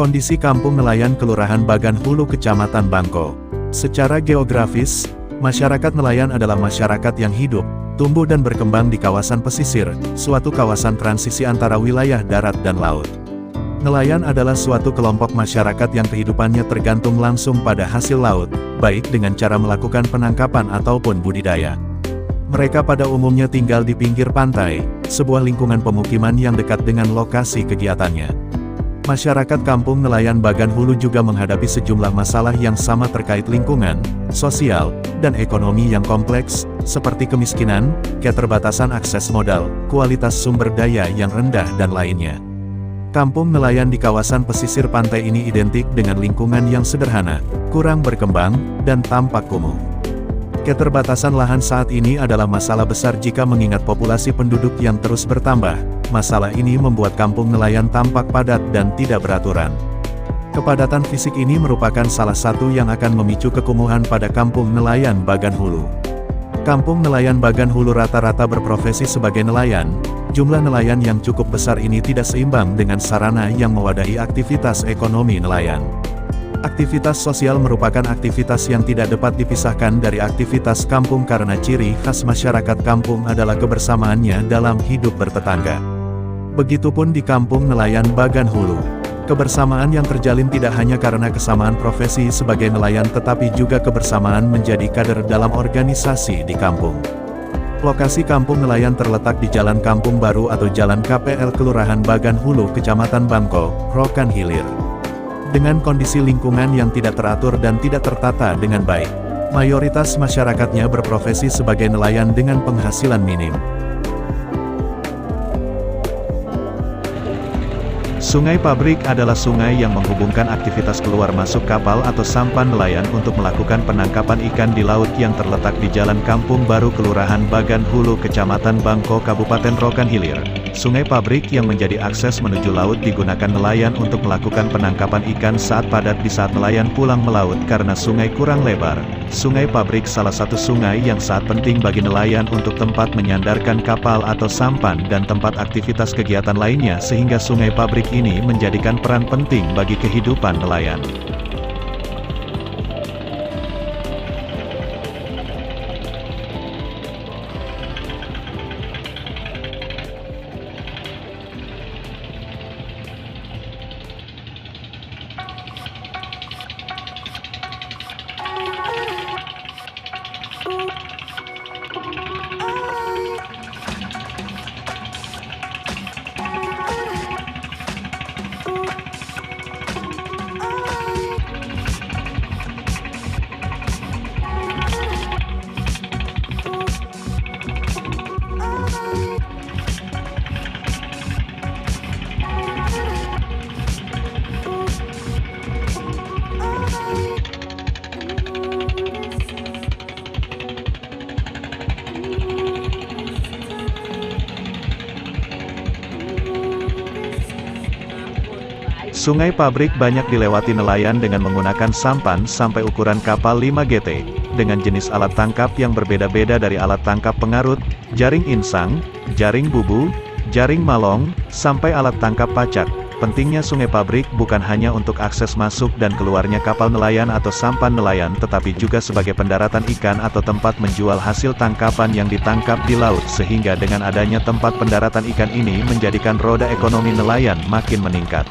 Kondisi Kampung Nelayan Kelurahan Bagan Hulu Kecamatan Bangko. Secara geografis, masyarakat nelayan adalah masyarakat yang hidup, tumbuh dan berkembang di kawasan pesisir, suatu kawasan transisi antara wilayah darat dan laut. Nelayan adalah suatu kelompok masyarakat yang kehidupannya tergantung langsung pada hasil laut, baik dengan cara melakukan penangkapan ataupun budidaya. Mereka pada umumnya tinggal di pinggir pantai, sebuah lingkungan pemukiman yang dekat dengan lokasi kegiatannya. Masyarakat Kampung Nelayan Bagan Hulu juga menghadapi sejumlah masalah yang sama terkait lingkungan, sosial, dan ekonomi yang kompleks, seperti kemiskinan, keterbatasan akses modal, kualitas sumber daya yang rendah dan lainnya. Kampung nelayan di kawasan pesisir pantai ini identik dengan lingkungan yang sederhana, kurang berkembang, dan tampak kumuh. Keterbatasan lahan saat ini adalah masalah besar jika mengingat populasi penduduk yang terus bertambah. Masalah ini membuat kampung nelayan tampak padat dan tidak beraturan. Kepadatan fisik ini merupakan salah satu yang akan memicu kekumuhan pada kampung nelayan Bagan Hulu. Kampung nelayan Bagan Hulu rata-rata berprofesi sebagai nelayan. Jumlah nelayan yang cukup besar ini tidak seimbang dengan sarana yang mewadahi aktivitas ekonomi nelayan. Aktivitas sosial merupakan aktivitas yang tidak dapat dipisahkan dari aktivitas kampung karena ciri khas masyarakat kampung adalah kebersamaannya dalam hidup bertetangga. Begitupun di kampung nelayan Bagan Hulu. Kebersamaan yang terjalin tidak hanya karena kesamaan profesi sebagai nelayan tetapi juga kebersamaan menjadi kader dalam organisasi di kampung. Lokasi kampung nelayan terletak di Jalan Kampung Baru atau Jalan KPL Kelurahan Bagan Hulu Kecamatan Bangko, Rokan Hilir. Dengan kondisi lingkungan yang tidak teratur dan tidak tertata dengan baik, mayoritas masyarakatnya berprofesi sebagai nelayan dengan penghasilan minim. Sungai Pabrik adalah sungai yang menghubungkan aktivitas keluar masuk kapal atau sampan nelayan untuk melakukan penangkapan ikan di laut yang terletak di Jalan Kampung Baru Kelurahan Bagan Hulu Kecamatan Bangko Kabupaten Rokan Hilir. Sungai Pabrik yang menjadi akses menuju laut digunakan nelayan untuk melakukan penangkapan ikan saat padat di saat nelayan pulang melaut karena sungai kurang lebar. Sungai Pabrik salah satu sungai yang sangat penting bagi nelayan untuk tempat menyandarkan kapal atau sampan dan tempat aktivitas kegiatan lainnya sehingga Sungai Pabrik ini menjadikan peran penting bagi kehidupan nelayan. Sungai Pabrik banyak dilewati nelayan dengan menggunakan sampan sampai ukuran kapal 5 GT, dengan jenis alat tangkap yang berbeda-beda dari alat tangkap pengarut, jaring insang, jaring bubu, jaring malong, sampai alat tangkap pacak. Pentingnya Sungai Pabrik bukan hanya untuk akses masuk dan keluarnya kapal nelayan atau sampan nelayan tetapi juga sebagai pendaratan ikan atau tempat menjual hasil tangkapan yang ditangkap di laut sehingga dengan adanya tempat pendaratan ikan ini menjadikan roda ekonomi nelayan makin meningkat.